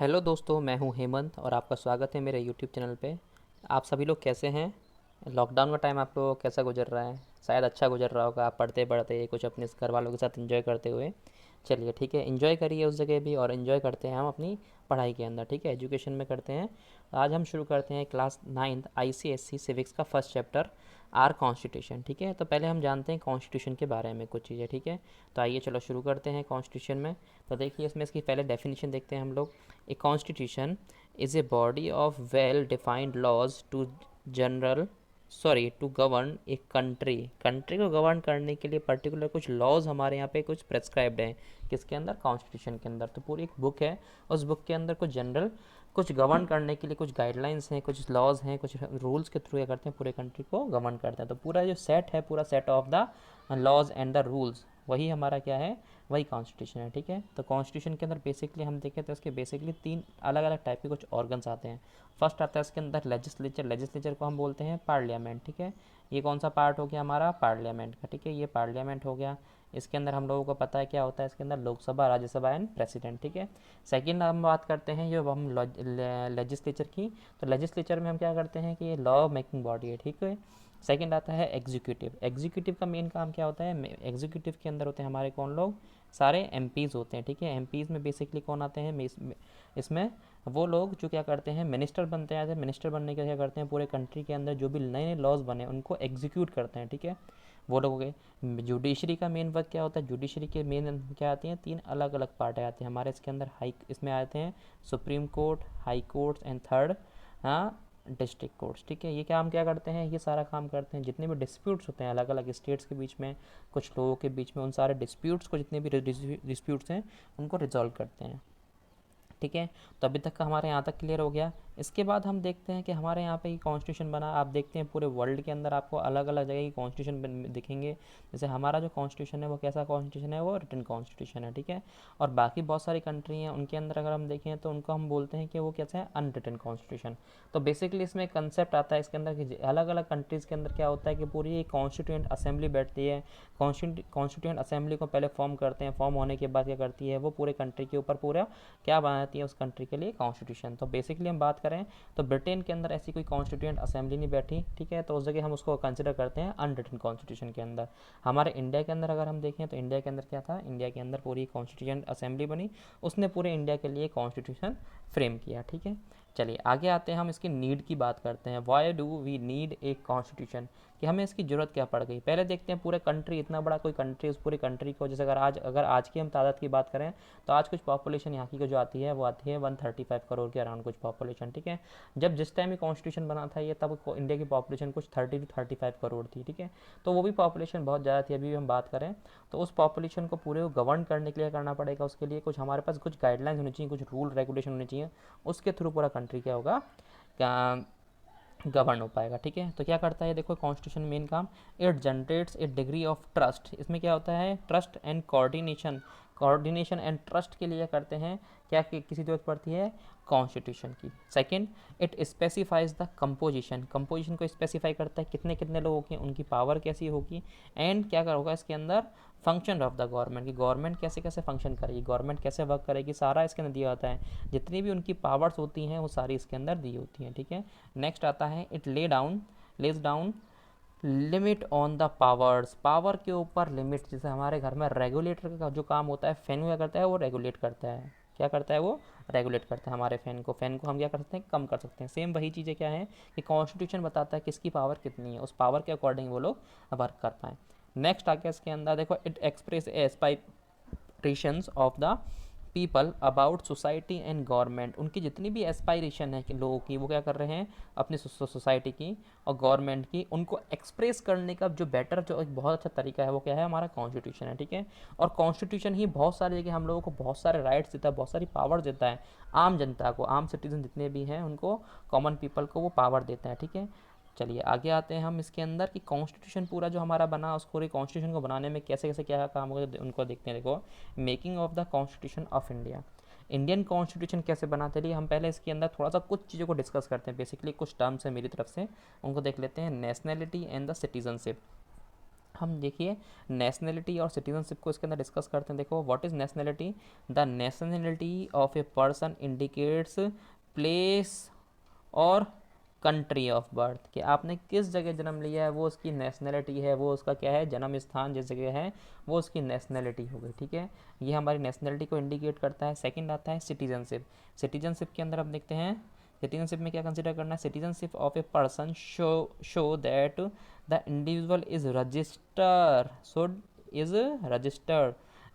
Hello दोस्तों, मैं हूं हेमंत और आपका स्वागत है मेरे यूट्यूब चैनल पे। आप सभी लोग कैसे हैं? लॉकडाउन का टाइम आप लोगों को कैसा गुजर रहा है? शायद अच्छा गुजर रहा होगा, आप पढ़ते पढ़ते कुछ अपने घर वालों के साथ एंजॉय करते हुए। चलिए ठीक है, एंजॉय करिए उस जगह भी और एंजॉय करते हैं हम अपनी पढ़ाई के अंदर। ठीक है, एजुकेशन में करते हैं। आज हम शुरू करते हैं क्लास 9th ICSE सिविक्स का फर्स्ट चैप्टर, आर कॉन्स्टिट्यूशन। ठीक है, तो पहले हम जानते हैं कॉन्स्टिट्यूशन के बारे में कुछ चीज़ें। ठीक है, तो आइए चलो शुरू करते हैं कॉन्स्टिट्यूशन में। तो देखिए, इसमें इसकी पहले डेफिनेशन देखते हैं हम लोग। A constitution is a body of well defined laws to general to govern a country. Country को गवर्न करने के लिए पर्टिकुलर कुछ लॉज हमारे यहाँ पे कुछ प्रेस्क्राइब्ड हैं। किसके अंदर? कॉन्स्टिट्यूशन के अंदर। तो पूरी एक बुक है, उस बुक के अंदर कुछ जनरल, कुछ गवर्न करने के लिए कुछ गाइडलाइंस हैं, कुछ लॉज हैं, कुछ रूल्स के थ्रू क्या करते हैं, पूरे कंट्री को गवर्न करते हैं। तो पूरा जो सेट है, पूरा set of the laws and the rules, वही हमारा क्या है, वही कॉन्स्टिट्यूशन है। ठीक है, तो कॉन्स्टिट्यूशन के अंदर बेसिकली हम देखें तो इसके बेसिकली तीन अलग अलग टाइप के कुछ ऑर्गन्स आते हैं। फर्स्ट आता है इसके अंदर लेजिस्लेचर। लेजिस्लेचर को हम बोलते हैं पार्लियामेंट। ठीक है, ये कौन सा पार्ट हो गया हमारा? पार्लियामेंट का। ठीक है, ये पार्लियामेंट हो गया। इसके अंदर हम लोगों को पता है क्या होता है इसके अंदर, लोकसभा, राज्यसभा एंड प्रेसिडेंट। ठीक है, सेकंड हम बात करते हैं जो हम लेजिस्लेचर की। तो लेजिस्लेचर में हम क्या करते हैं कि ये लॉ मेकिंग बॉडी है। ठीक है, सेकंड आता है एग्जीक्यूटिव। एग्जीक्यूटिव का मेन काम क्या होता है? एग्जीक्यूटिव के अंदर होते हैं हमारे कौन लोग? सारे एमपीज़ होते हैं। ठीक है, एमपीज़ में बेसिकली कौन आते हैं? इसमें वो लोग जो क्या करते हैं, मिनिस्टर बनते हैं। एज मिनिस्टर बनने के क्या करते हैं, पूरे कंट्री के अंदर जो भी नए नए लॉज बने उनको एग्जीक्यूट करते हैं। ठीक है, वो लोग हो गए। जुडिशरी का मेन वर्क क्या होता है? जुडिशरी के मेन क्या आती हैं? तीन अलग अलग पार्ट आते हैं हमारे इसके अंदर। हाई इसमें आते हैं supreme court, high courts and third, हाँ, डिस्ट्रिक्ट कोर्ट्स। ठीक है, ये काम क्या करते हैं? ये सारा काम करते हैं जितने भी डिस्प्यूट्स होते हैं अलग अलग स्टेट्स के बीच में, कुछ लोगों के बीच में, उन सारे डिस्प्यूट्स को, जितने भी डिस्प्यूट्स हैं उनको रिजॉल्व करते हैं। ठीक है, तो अभी तक का हमारे यहाँ तक क्लियर हो गया। इसके बाद हम देखते हैं कि हमारे यहाँ पे ये कॉन्स्टिट्यूशन बना। आप देखते हैं पूरे वर्ल्ड के अंदर आपको अलग अलग जगह की कॉन्स्टिट्यूशन दिखेंगे। जैसे हमारा जो कॉन्स्टिट्यूशन है वो कैसा कॉन्स्टिट्यूशन है? वो रिटन कॉन्स्टिट्यूशन है। ठीक है, और बाकी बहुत सारी कंट्री हैं, उनके अंदर अगर हम देखें तो उनको हम बोलते हैं कि वो कैसे है? Unwritten constitution. तो बेसिकली इसमें एक कंसेप्ट आता है इसके अंदर कि अलग अलग कंट्रीज़ के अंदर क्या होता है कि पूरी एक कॉन्स्टिट्यूंट असेंबली बैठती है। कॉन्स्टिट्यूंट असेंबली को पहले फॉर्म करते हैं, फॉर्म होने के बाद क्या करती है, वो पूरे कंट्री के ऊपर पूरा क्या बनाती है, उस कंट्री के लिए कॉन्स्टिट्यूशन। तो बेसिकली हम बात करें तो ब्रिटेन के अंदर ऐसी कोई कॉन्स्टिट्यूंट असेंबली नहीं बैठी। ठीक है, तो उस जगह हम उसको कंसिडर करते हैं अनरिटन कॉन्स्टिट्यूशन के अंदर। हमारे इंडिया के अंदर अगर हम देखें तो इंडिया के अंदर क्या था? इंडिया के अंदर पूरी कॉन्स्टिट्यूंट असेंबली बनी, उसने पूरे इंडिया के लिए कॉन्स्टिट्यूशन फ्रेम किया। ठीक है, चलिए आगे आते हैं, हम इसकी नीड की बात करते हैं। Why do we need a constitution, कि हमें इसकी ज़रूरत क्या पड़ गई। पहले देखते हैं पूरे कंट्री, इतना बड़ा कोई कंट्री, उस पूरी कंट्री को, जैसे अगर आज की हम तादाद की बात करें तो आज कुछ पॉपुलेशन यहाँ की को जो आती है वो आती है 135 करोड़ के अराउंड कुछ पॉपुलेशन। ठीक है, जब जिस टाइम ये कॉन्स्टिट्यूशन बना था ये, तब इंडिया की पॉपुलेशन कुछ 30 to 35 करोड़ थी। ठीक है, तो वो भी पॉपुलेशन बहुत ज़्यादा थी। अभी हम बात करें तो उस पॉपुलेशन को पूरे गवर्न करने के लिए करना पड़ेगा, उसके लिए कुछ हमारे पास कुछ गाइडलाइंस होनी चाहिए, कुछ रूल रेगुलेशन होने चाहिए, उसके थ्रू पूरा कंट्री क्या होगा, क्या गवर्न हो पाएगा। ठीक है, तो क्या करता है देखो कॉन्स्टिट्यूशन मेन काम, it generates A degree of trust. इसमें क्या होता है? Trust and coordination. Coordination and trust के लिए करते हैं क्या, कि किसी जरूरत पड़ती है कॉन्स्टिट्यूशन की। Second, it specifies the composition. Composition को स्पेसिफाई करता है कितने कितने लोगों की, उनकी पावर कैसी होगी। एंड क्या होगा इसके अंदर? फंक्शन ऑफ द गवर्नमेंट, की गवर्नमेंट कैसे कैसे फंक्शन करेगी, गवर्नमेंट कैसे वर्क करेगी, सारा इसके अंदर दिया होता है। जितनी भी उनकी पावर्स होती हैं वो सारी इसके अंदर दी होती हैं। ठीक है, नेक्स्ट आता है it lays down limit on the powers. Power के ऊपर लिमिट, जैसे हमारे घर में रेगुलेटर का जो काम होता है, फैन क्या करता है? वो रेगुलेट करता है। क्या करता है? वो रेगुलेट करता है हमारे फैन को हम क्या कर सकते हैं? कम कर सकते हैं। सेम वही चीज़ें क्या है कि कॉन्स्टिट्यूशन बताता है किसकी पावर कितनी है, उस पावर के अकॉर्डिंग वो लोग वर्क कर पाएँ। नेक्स्ट आ गया इसके अंदर देखो, it express aspirations of the people about society and government. उनकी जितनी भी एस्पायरेशन है कि लोगों की, वो क्या कर रहे हैं? अपनी सोसाइटी की और गवर्नमेंट की, उनको एक्सप्रेस करने का जो बेटर, जो एक बहुत अच्छा तरीका है वो क्या है? हमारा कॉन्स्टिट्यूशन है। ठीक है, और कॉन्स्टिट्यूशन ही बहुत सारी जगह हम लोगों को बहुत सारे राइट्स देता है, बहुत सारी पावर देता है। आम जनता को, आम सिटीजन जितने भी हैं उनको, कॉमन पीपल को वो पावर देता है। ठीक है, चलिए आगे आते हैं हम इसके अंदर कि कॉन्स्टिट्यूशन पूरा जो हमारा बना, उसको कॉन्स्टिट्यूशन को बनाने में कैसे कैसे क्या काम होगा उनको देखते हैं। देखो, making of the constitution of India. Indian constitution कैसे बना, चलिए हम पहले इसके अंदर थोड़ा सा कुछ चीज़ों को डिस्कस करते हैं। बेसिकली कुछ टर्म्स है मेरी तरफ से, उनको देख लेते हैं। Nationality and the citizenship. हम देखिए नेशनलिटी और सिटीजनशिप को इसके अंदर डिस्कस करते हैं। देखो what is nationality? The nationality of a person indicates place और कंट्री ऑफ बर्थ, कि आपने किस जगह जन्म लिया है वो उसकी नेशनलिटी है, वो उसका क्या है, जन्म स्थान जिस जगह है वो उसकी नेशनलिटी हो गई। ठीक है, ये हमारी नेशनलिटी को इंडिकेट करता है। सेकंड आता है सिटीजनशिप। सिटीजनशिप के अंदर हम देखते हैं सिटीजनशिप में क्या कंसिडर करना है, citizenship of a person show that the individual is registered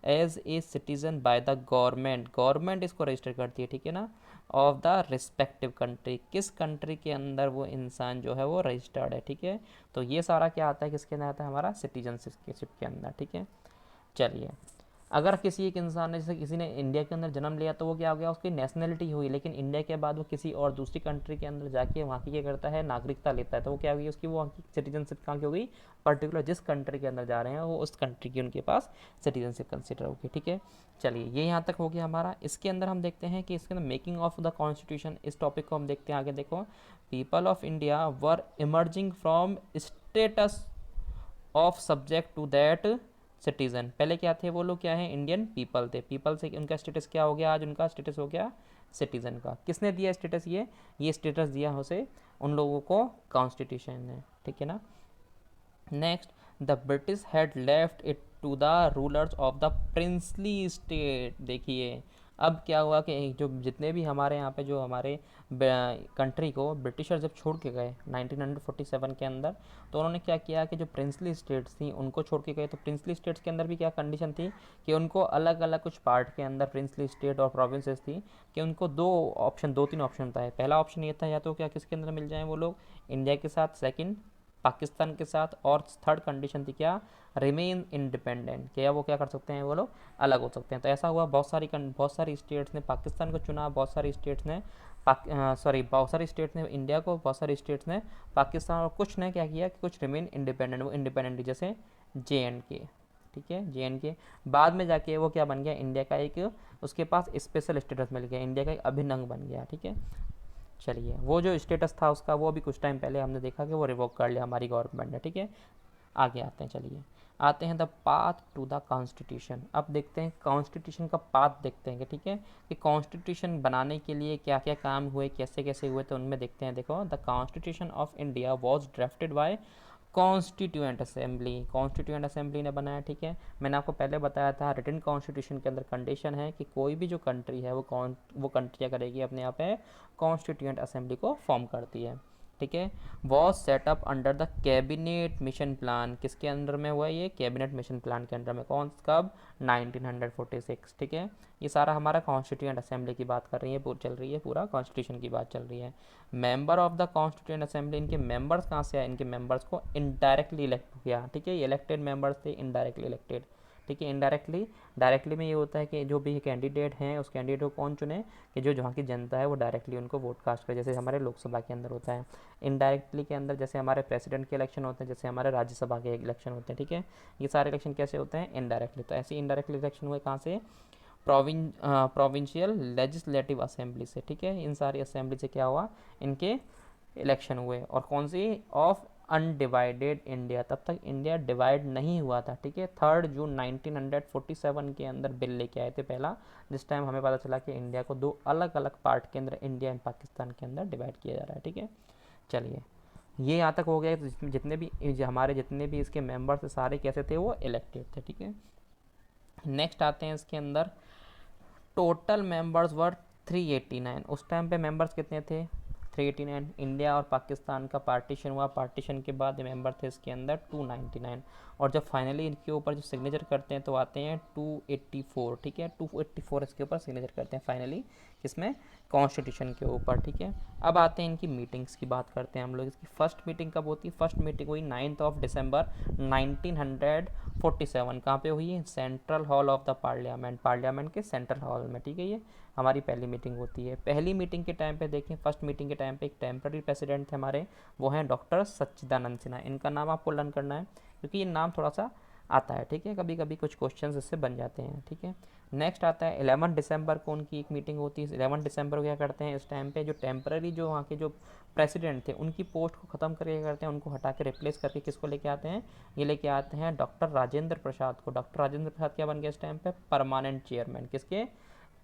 as a citizen by the government इसको रजिस्टर करती है, ठीक है ना, ऑफ द रिस्पेक्टिव कंट्री, किस कंट्री के अंदर वो इंसान जो है वो रजिस्टर्ड है। ठीक है, तो ये सारा क्या आता है, किसके अंदर आता है, हमारा सिटीजनशिप के अंदर। ठीक है, चलिए अगर किसी एक इंसान ने, जैसे किसी ने इंडिया के अंदर जन्म लिया तो वो क्या हो गया, उसकी नेशनलिटी हुई, लेकिन इंडिया के बाद वो किसी और दूसरी कंट्री के अंदर जाके वहाँ की क्या करता है, नागरिकता लेता है, तो वो क्या हुई उसकी, वो वहाँ की सिटीजनशिप कहाँ की हो गई, पर्टिकुलर जिस कंट्री के अंदर जा रहे हैं वो उस कंट्री की उनके पास सिटीजनशिप कंसिडर होगी। ठीक है, चलिए ये यहाँ तक हो गया हमारा। इसके अंदर हम देखते हैं कि इसके अंदर मेकिंग ऑफ द कॉन्स्टिट्यूशन, इस टॉपिक को हम देखते हैं आगे। देखो people of India were emerging from status of subject to that citizen. पहले क्या थे वो लोग, क्या है, इंडियन पीपल थे, पीपल से उनका स्टेटस क्या हो गया, आज उनका स्टेटस हो गया सिटीजन का। किसने दिया स्टेटस, ये स्टेटस दिया उसे उन लोगों को कॉन्स्टिट्यूशन ने। ठीक है ना। Next, the British had left it to the rulers of the princely state. देखिए अब क्या हुआ कि जो जितने भी हमारे यहाँ पे जो हमारे कंट्री को ब्रिटिशर जब छोड़ के गए 1947 के अंदर, तो उन्होंने क्या किया कि जो प्रिंसली स्टेट्स थी उनको छोड़ के गए। तो प्रिंसली स्टेट्स के अंदर भी क्या कंडीशन थी कि उनको अलग अलग कुछ पार्ट के अंदर प्रिंसली स्टेट और प्रोविंसेस थी कि उनको दो तीन ऑप्शन था। पहला ऑप्शन ये था या तो क्या किसके अंदर मिल जाए वो लोग, इंडिया के साथ, सेकंड पाकिस्तान के साथ, और थर्ड कंडीशन थी क्या, रिमेन इंडिपेंडेंट, क्या वो क्या कर सकते हैं वो लोग अलग हो सकते हैं। तो ऐसा हुआ, बहुत सारी स्टेट्स ने पाकिस्तान को चुना, बहुत सारी स्टेट्स ने इंडिया को, बहुत सारी स्टेट्स ने पाकिस्तान, और कुछ ने क्या किया कि कुछ रिमेन इंडिपेंडेंट, वो इंडिपेंडेंट जैसे JNK। ठीक है, JNK बाद में जाके वो क्या बन गया, इंडिया का एक, उसके पास स्पेशल स्टेटस मिल गया, इंडिया का एक अभिन्न अंग बन गया। ठीक है, चलिए वो जो स्टेटस था उसका वो अभी कुछ टाइम पहले हमने देखा कि वो रिवोक कर लिया हमारी गवर्नमेंट ने। ठीक है, आगे आते हैं, चलिए आते हैं the path to the constitution. अब देखते हैं कॉन्स्टिट्यूशन का पाथ देखते हैं कि ठीक है कि कॉन्स्टिट्यूशन बनाने के लिए क्या क्या काम हुए, कैसे कैसे हुए, तो उनमें देखते हैं। देखो the constitution of India was drafted bye constituent assembly ने बनाया। ठीक है, मैंने आपको पहले बताया था रिटन कॉन्स्टिट्यूशन के अंदर कंडीशन है कि कोई भी जो कंट्री है वो कंट्री क्या करेगी, अपने यहाँ पे कॉन्स्टिट्यूएंट असेंबली को फॉर्म करती है। ठीक है, was setup under the cabinet mission plan, किसके अंडर में हुआ ये, कैबिनेट मिशन प्लान के अंडर में, कौन कब, 1946। ठीक है, ये सारा हमारा कॉन्स्टिट्यूएंट असेंबली की बात कर रही है, चल रही है, पूरा कॉन्स्टिट्यूशन की बात चल रही है। Member of the constituent assembly, इनके मेंबर्स कहाँ से आए, इनके मेंबर्स को इनडायरेक्टली इलेक्ट किया। ठीक है, ये इलेक्टेड मेंबर्स थे, इनडायरेक्टली इलेक्टेड। ठीक है, इनडायरेक्टली, डायरेक्टली में ये होता है कि जो भी कैंडिडेट हैं उस कैंडिडेट को कौन चुने, कि जो जहाँ की जनता है वो डायरेक्टली उनको वोट कास्ट करे, जैसे हमारे लोकसभा के अंदर होता है। इनडायरेक्टली के अंदर जैसे हमारे प्रेसिडेंट के इलेक्शन होते हैं, जैसे हमारे राज्यसभा के इलेक्शन होते हैं। ठीक है, ये सारे इलेक्शन कैसे होते हैं, इनडायरेक्टली। तो ऐसे इनडायरेक्टली इलेक्शन हुए कहाँ से, प्रोविंशियल लेजिस्लेटिव असेंबली से। ठीक है, इन सारी असेंबली से क्या हुआ, इनके इलेक्शन हुए, और कौन सी, ऑफ अनडिवाइडेड इंडिया, तब तक इंडिया डिवाइड नहीं हुआ था। ठीक है, 3 जून 1947 के अंदर बिल लेके आए थे पहला, जिस टाइम हमें पता चला कि इंडिया को 2 अलग अलग पार्ट के अंदर, इंडिया एंड पाकिस्तान के अंदर डिवाइड किया जा रहा है। ठीक है, चलिए ये यहाँ तक हो गया, जितने भी हमारे जितने भी इसके मेंबर्स थे सारे कैसे थे, वो इलेक्टेड थे। ठीक है, नेक्स्ट आते हैं इसके अंदर, टोटल मेंबर्स वर 389। उस टाइम पे मेंबर्स कितने थे, 389। इंडिया और पाकिस्तान का पार्टीशन हुआ, पार्टीशन के बाद मेंबर थे इसके अंदर 299, और जब फाइनली इनके ऊपर जो सिग्नेचर करते हैं तो आते हैं 284। ठीक है, 284 इसके ऊपर सिग्नेचर करते हैं फाइनली, किसमें, कॉन्स्टिट्यूशन के ऊपर। ठीक है, अब आते हैं इनकी मीटिंग्स की बात करते हैं हम लोग। इसकी फर्स्ट मीटिंग कब होती है, फर्स्ट मीटिंग हुई 9 दिसंबर 1947। कहाँ पे हुई, central hall of the parliament के सेंट्रल हॉल में। ठीक है, ये हमारी पहली मीटिंग होती है। पहली मीटिंग के टाइम पे देखें, फर्स्ट मीटिंग के टाइम पे एक टेम्प्रेरी प्रेसिडेंट थे हमारे, वो हैं डॉक्टर सच्चिदानंद सिन्हा। इनका नाम आपको लर्न करना है क्योंकि ये नाम थोड़ा सा आता है, ठीक है, कभी कभी कुछ क्वेश्चन इससे बन जाते हैं, ठीक है। नेक्स्ट आता है 11 दिसंबर को उनकी एक मीटिंग होती है। 11 दिसंबर को क्या करते हैं, इस टाइम पे जो टेम्पररी जो वहाँ के जो प्रेसिडेंट थे उनकी पोस्ट को ख़त्म करके क्या करते हैं, उनको हटा के रिप्लेस करके किसको लेके आते हैं, ये लेके आते हैं डॉक्टर राजेंद्र प्रसाद को। डॉक्टर राजेंद्र प्रसाद क्या बन गया इस टाइम पे, परमानेंट चेयरमैन किसके,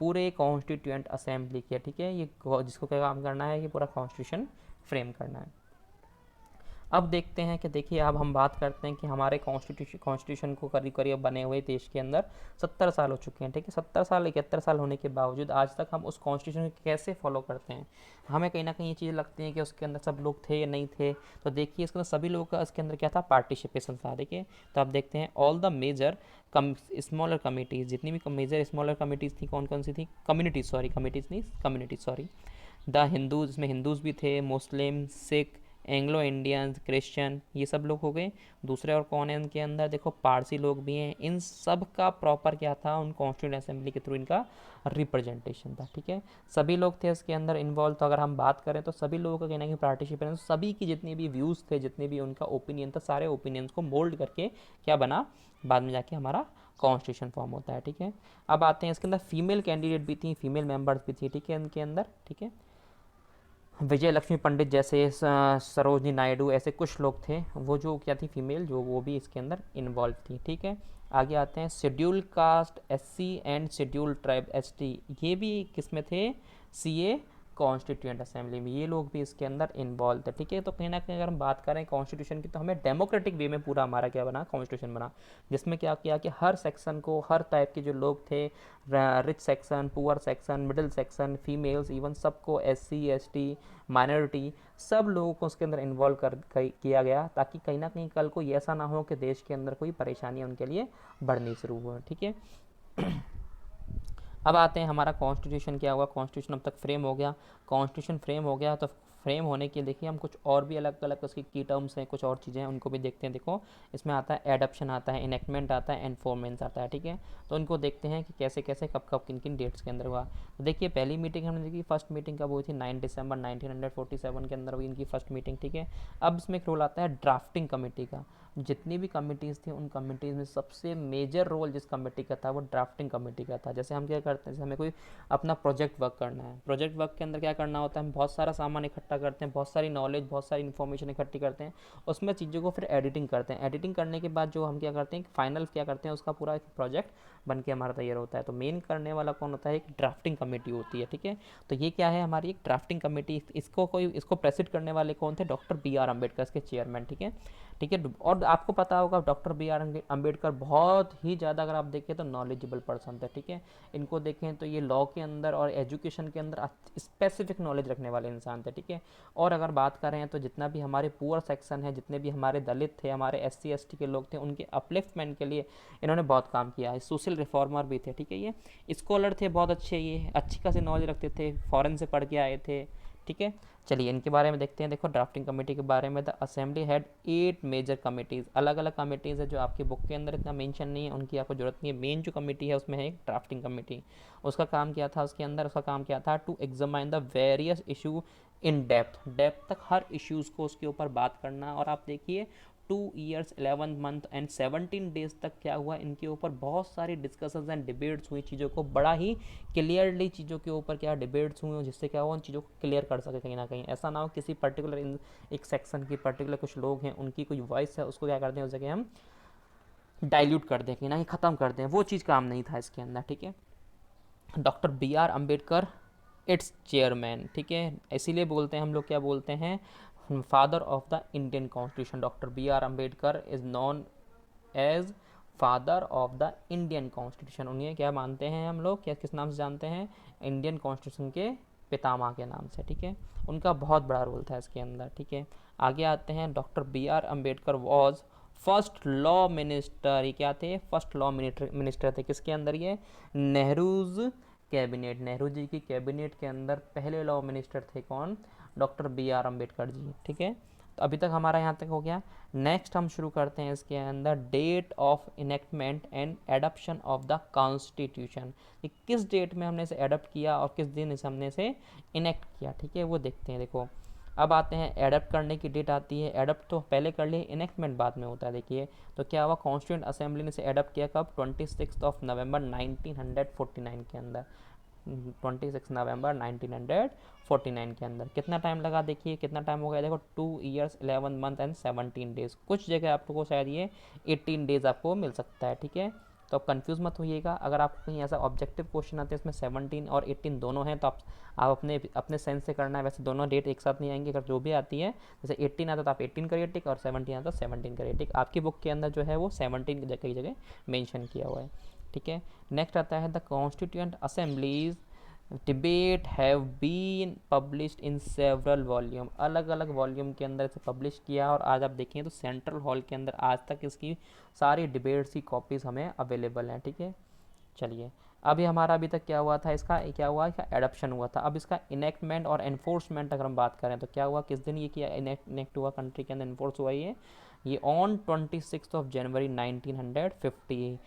पूरे कॉन्स्टिट्यूएंट असेंबली के, ठीक है। ये जिसको क्या काम करना है, ये पूरा कॉन्स्टिट्यूशन फ्रेम करना है। अब देखते हैं कि देखिए अब हम बात करते हैं कि हमारे कॉन्स्टिट्यूशन को करीब करीब बने हुए देश के अंदर 70 साल हो चुके हैं, ठीक है। 70 साल 71 साल होने के बावजूद आज तक हम उस कॉन्स्टिट्यूशन को कैसे फॉलो करते हैं, हमें कहीं ना कहीं ये चीज़ लगती है कि उसके अंदर सब लोग थे या नहीं थे। तो देखिए इसके अंदर सभी लोगों का इसके अंदर क्या था, पार्टिसिपेशन था, देखिए। तो आप देखते हैं all the major smaller committees, जितनी भी मेजर स्मॉलर कमिटीज़ थी, कौन कौन सी थी, कम्युनिटीज़, सॉरी कमिटीज़ नहीं, कम्युनिटीज़, सॉरी। द हिंदूज, इसमें हिंदूज़ भी थे, मुस्लिम, सिख, एंग्लो इंडियंस, क्रिश्चियन, ये सब लोग हो गए। दूसरे और कौन है इनके अंदर, देखो पारसी लोग भी हैं। इन सब का प्रॉपर क्या था, उन कॉन्स्टिट्यूंट असेंबली के थ्रू इनका रिप्रेजेंटेशन था, ठीक है। सभी लोग थे इसके अंदर इन्वॉल्व। तो अगर हम बात करें तो सभी लोगों का कहना है कि पार्टिसिपेशन, सभी की जितने भी व्यूज़ थे, जितने भी उनका ओपिनियन था, सारे ओपिनियंस को मोल्ड करके क्या बना, बाद में जाके हमारा कॉन्स्टिट्यूशन फॉर्म होता है, ठीक है। अब आते हैं इसके अंदर फीमेल कैंडिडेट भी थी, फीमेल मेंबर्स भी थी, ठीक है, इनके अंदर, ठीक है। विजय लक्ष्मी पंडित जैसे सरोजनी नायडू, ऐसे कुछ लोग थे, वो जो क्या थी फीमेल, जो वो भी इसके अंदर इन्वॉल्व थी, ठीक है। आगे आते हैं schedule caste SC and schedule tribe ST, ये भी किस में थे, सीए कॉन्स्टिट्यूएंट असेंबली में, ये लोग भी इसके अंदर इन्वॉल्व थे, ठीक है। तो कहीं ना कहीं अगर हम बात करें कॉन्स्टिट्यूशन की, तो हमें डेमोक्रेटिक वे में पूरा हमारा क्या बना, कॉन्स्टिट्यूशन बना, जिसमें क्या किया कि हर सेक्शन को, हर टाइप के जो लोग थे, rich section, poor section, middle section, females, even सबको, एससी एसटी, माइनॉरिटी, सब लोगों को उसके अंदर इन्वॉल्व किया गया, ताकि कहीं ना कहीं कल को ये ऐसा ना हो कि देश के अंदर कोई परेशानी उनके लिए बढ़नी शुरू हुआ, ठीक है। अब आते हैं हमारा कॉन्स्टिट्यूशन क्या हुआ, कॉन्स्टिट्यूशन अब तक फ्रेम हो गया। कॉन्स्टिट्यूशन फ्रेम हो गया तो फ्रेम होने के देखिए हम कुछ और भी अलग अलग उसकी की टर्म्स हैं, कुछ और चीज़ें हैं, उनको भी देखते हैं। देखो इसमें आता है एडप्शन, आता है इनेक्टमेंट, आता है एनफोर्मेंस, आता है, ठीक है। तो उनको देखते हैं कि कैसे कैसे कब कब किन किन डेट्स के अंदर हुआ। तो देखिए पहली मीटिंग हमने देखी, फर्स्ट मीटिंग कब हुई थी, 9 दिसंबर 1947 के अंदर हुई इनकी फर्स्ट मीटिंग, ठीक है। अब इसमें एक रोल आता है ड्राफ्टिंग कमेटी का। जितनी भी कमिटीज़ थी उन कमिटीज़ में सबसे मेजर रोल जिस कमेटी का था वो ड्राफ्टिंग कमेटी का था। जैसे हम क्या करते हैं, जैसे हमें कोई अपना प्रोजेक्ट वर्क करना है, प्रोजेक्ट वर्क के अंदर क्या करना होता है, हम बहुत सारा सामान इकट्ठा करते हैं, बहुत सारी नॉलेज, बहुत सारी इन्फॉर्मेशन इकट्ठी करते हैं, उसमें चीज़ों को फिर एडिटिंग करते हैं। एडिटिंग करने के बाद जो हम क्या करते हैं, फाइनल क्या करते हैं, उसका पूरा एक प्रोजेक्ट बन के हमारा तैयार होता है। तो मेन करने वाला कौन होता है, एक ड्राफ्टिंग कमेटी होती है, ठीक है। तो ये क्या है, हमारी एक ड्राफ्टिंग कमेटी। इसको प्रेसिड करने वाले कौन थे, डॉक्टर बी आर अम्बेडकर इसके चेयरमैन, ठीक है, ठीक है। और आपको पता होगा डॉक्टर बी आर अम्बेडकर बहुत ही ज़्यादा, अगर आप देखें तो नॉलेजेबल पर्सन थे, ठीक है। इनको देखें तो ये लॉ के अंदर और एजुकेशन के अंदर स्पेसिफिक नॉलेज रखने वाले इंसान थे, ठीक है। और अगर बात करें तो जितना भी हमारे पुअर सेक्शन है, जितने भी हमारे दलित थे, हमारे एससी एसटी के लोग थे, उनके अपलिफ्टमेंट के लिए इन्होंने बहुत काम किया है। सोशल रिफॉर्मर भी थे, ठीक है। ये स्कॉलर थे बहुत अच्छे, ये अच्छी खासी नॉलेज रखते थे, फॉरेन से पढ़ के आए थे, ठीक है। चलिए इनके बारे में देखते हैं। देखो ड्राफ्टिंग कमेटी के बारे में, the assembly had 8 major committees, अलग अलग कमिटीज़ है जो आपकी बुक के अंदर इतना मेंशन नहीं है, उनकी आपको जरूरत नहीं है। मेन जो कमेटी है उसमें है एक ड्राफ्टिंग कमेटी। उसका काम क्या था, उसके अंदर उसका काम क्या था, to examine the various issue in depth तक हर इश्यूज़ को उसके ऊपर बात करना। और आप देखिए 2 ईयर्स 11 मंथ एंड 17 डेज तक क्या हुआ, इनके ऊपर बहुत सारी डिस्कशंस एंड डिबेट्स हुई, चीज़ों को बड़ा ही क्लियरली चीज़ों के ऊपर क्या डिबेट्स हुए, जिससे क्या हुआ उन चीज़ों को क्लियर कर सके कहीं ना कहीं। ऐसा ना हो किसी पर्टिकुलर एक सेक्शन की पर्टिकुलर कुछ लोग हैं, उनकी कोई वॉइस है, उसको क्या करते हैं, उस जगह हम डाइल्यूट कर दें, कहीं ना ही ख़त्म कर दें, वो चीज़ काम नहीं था इसके अंदर, ठीक है। Doctor B R Ambedkar its chairman, ठीक है। इसीलिए बोलते हैं हम लोग, क्या बोलते हैं, father of the Indian constitution. Doctor B R Ambedkar is known as father of the Indian constitution. उन्हें क्या मानते हैं हम लोग, क्या किस नाम से जानते हैं, इंडियन कॉन्स्टिट्यूशन के पितामह के नाम से, ठीक है। उनका बहुत बड़ा रोल था इसके अंदर, ठीक है। आगे आते हैं, doctor B R Ambedkar was first law minister. ये क्या थे, फर्स्ट लॉ मिनिस्टर थे, किसके अंदर, ये नेहरूज कैबिनेट, नेहरू जी की कैबिनेट के अंदर पहले लॉ मिनिस्टर थे कौन, doctor B R Ambedkar ji, ठीक है। तो अभी तक हमारा यहाँ तक हो गया। नेक्स्ट हम शुरू करते हैं इसके अंदर date of enactment and adoption of the constitution. किस डेट में हमने इसे एडप्ट किया और किस दिन इसे हमने इसे इनेक्ट किया, ठीक है, वो देखते हैं। देखो अब आते हैं एडप्ट करने की डेट आती है। एडप्ट तो पहले कर लिए, इनेक्टमेंट बाद में होता है। देखिए तो क्या हुआ, कॉन्स्टिट्यूंट असेंबली ने इसे एडप्ट किया कब, 26 नवंबर 1949 के अंदर। 26 नवंबर 1949 के अंदर। कितना टाइम लगा, देखिए कितना टाइम हो गया, देखो 2 ईयर्स 11 मंथ एंड 17 डेज। कुछ जगह आपको शायद ये 18 डेज आपको मिल सकता है, ठीक है। तो आप कंफ्यूज मत होइएगा, अगर आपको कहीं ऐसा ऑब्जेक्टिव क्वेश्चन आते हैं इसमें 17 और 18 दोनों हैं, तो आप अपने अपने सेंस से करना है। वैसे दोनों डेट एक साथ नहीं आएंगे, अगर जो भी आती है, जैसे 18 आता है तो आप 18 करिए टिक, और 17 आता है तो 17 करिए टिक। आपकी बुक के अंदर जो है वो 17 कई जगह मेंशन किया हुआ है, ठीक है। नेक्स्ट आता है the constituent assemblies debate have been published in several volume. अलग अलग वॉल्यूम के अंदर इसे पब्लिश किया, और आज आप देखें तो सेंट्रल हॉल के अंदर आज तक इसकी सारी डिबेट्स की कॉपीज़ हमें अवेलेबल हैं, ठीक है। चलिए, अभी हमारा अभी तक क्या हुआ था, इसका क्या हुआ, इसका एडप्शन हुआ था। अब इसका इनेक्टमेंट और एनफोर्समेंट अगर हम बात करें तो क्या हुआ, किस दिन ये किया इनेक्ट हुआ, कंट्री के अंदर इन्फोर्स हुआ ये on 26 January 1950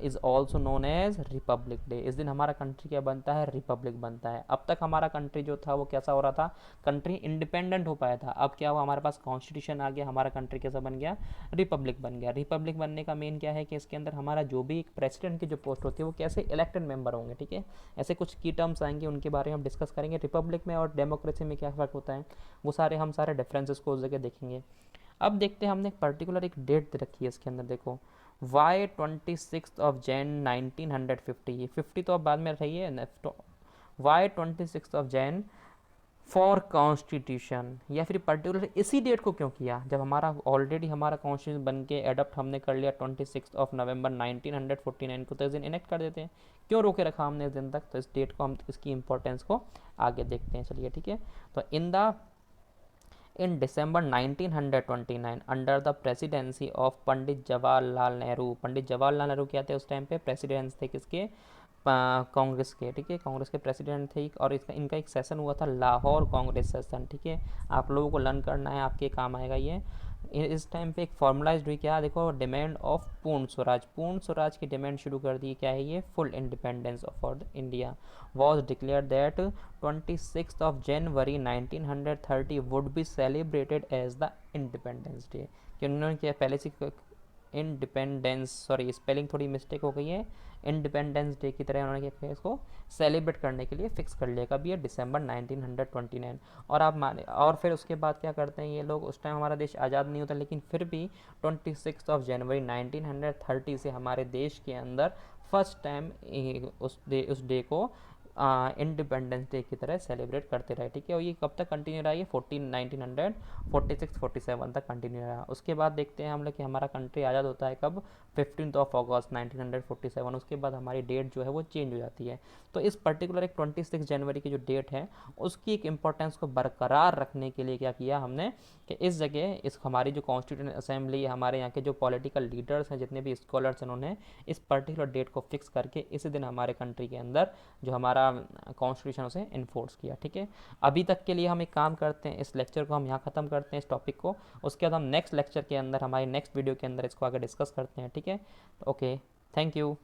is also known as republic day. इस दिन हमारा कंट्री क्या बनता है, रिपब्लिक बनता है। अब तक हमारा कंट्री जो था वो कैसा हो रहा था, कंट्री इंडिपेंडेंट हो पाया था। अब क्या हुआ, हमारे पास कॉन्स्टिट्यूशन आ गया, हमारा कंट्री कैसा बन गया, रिपब्लिक बन गया। रिपब्लिक बनने का मेन क्या है कि इसके अंदर हमारा जो भी प्रेसिडेंट की जो पोस्ट होती है वो कैसे इलेक्टेड मेंबर होंगे, ठीक है। ऐसे कुछ की टर्म्स आएंगे, उनके बारे में हम डिस्कस करेंगे। रिपब्लिक में और डेमोक्रेसी में क्या फ़र्क होता है, वो सारे हम सारे डिफरेंसेस को उस जगह देखेंगे। अब देखते हैं, हमने एक पर्टिकुलर एक डेट दे रखी है इसके अंदर, देखो वाई 26 जनवरी 1950। ये 50 तो अब बाद में रही है, वाई 26 जनवरी फॉर कॉन्स्टिट्यूशन, या फिर पर्टिकुलर इसी डेट को क्यों किया, जब हमारा ऑलरेडी हमारा कॉन्स्टिट्यूशन बन के एडप्ट हमने कर लिया 26 नवंबर 1949 को, तो इस दिन इनेक्ट कर देते हैं। क्यों रोके रखा हमने इस दिन तक, तो इस डेट को हम इसकी इंपॉर्टेंस को आगे देखते हैं, चलिए ठीक है। तो in December 1929 under the presidency of Pandit Jawaharlal Nehru. Pandit Jawaharlal Nehru क्या थे उस टाइम पे, प्रेसिडेंट थे किसके, कांग्रेस के, ठीक है। कांग्रेस के प्रेसिडेंट थे, और इनका एक सेशन हुआ था लाहौर कांग्रेस सेशन, ठीक है। आप लोगों को लर्न करना है, आपके काम आएगा ये। इस टाइम पे एक फॉर्मुलाइज हुई क्या, देखो डिमांड ऑफ पूर्ण स्वराज। पूर्ण स्वराज की डिमांड शुरू कर दी, क्या है ये, full independence for India was declare that 26 January 1930 would be celebrated as the independence day. कि उन्होंने क्या पहले से इंडिपेंडेंस, सॉरी स्पेलिंग थोड़ी मिस्टेक हो गई है, इंडिपेंडेंस डे की तरह उन्होंने क्या किया, इसको सेलिब्रेट करने के लिए फिक्स कर लिया। कभी ये दिसंबर 1929। और आप माने, और फिर उसके बाद क्या करते हैं ये लोग, उस टाइम हमारा देश आज़ाद नहीं होता, लेकिन फिर भी 26 जनवरी 1930 से हमारे देश के अंदर फर्स्ट टाइम उस डे को इंडिपेंडेंस डे की तरह सेलिब्रेट करते रहे, ठीक है। और ये कब तक कंटिन्यू रहा, ये 1946-47 तक कंटिन्यू रहा। उसके बाद देखते हैं हम लोग कि हमारा कंट्री आज़ाद होता है कब, 15 अगस्त 1947। उसके बाद हमारी डेट जो है वो चेंज हो जाती है। तो इस पर्टिकुलर एक 26 जनवरी की जो डेट है उसकी एक इम्पोर्टेंस को बरकरार रखने के लिए क्या किया हमने, कि इस जगह इस हमारी जो कॉन्स्टिट्यूंट असेंबली, हमारे यहाँ के जो पॉलिटिकल लीडर्स हैं, जितने भी स्कॉलर्स हैं, उन्होंने इस पर्टिकुलर डेट को फिक्स करके इसी दिन हमारे कंट्री के अंदर जो हमारा कॉन्स्टिट्यूशन उसे इन्फोर्स किया, ठीक है। अभी तक के लिए हम एक काम करते हैं, इस लेक्चर को हम यहाँ ख़त्म करते हैं, इस टॉपिक को। उसके बाद हम नेक्स्ट लेक्चर के अंदर, हमारी नेक्स्ट वीडियो के अंदर इसको आगे डिस्कस करते हैं, ठीक है। Okay, thank you.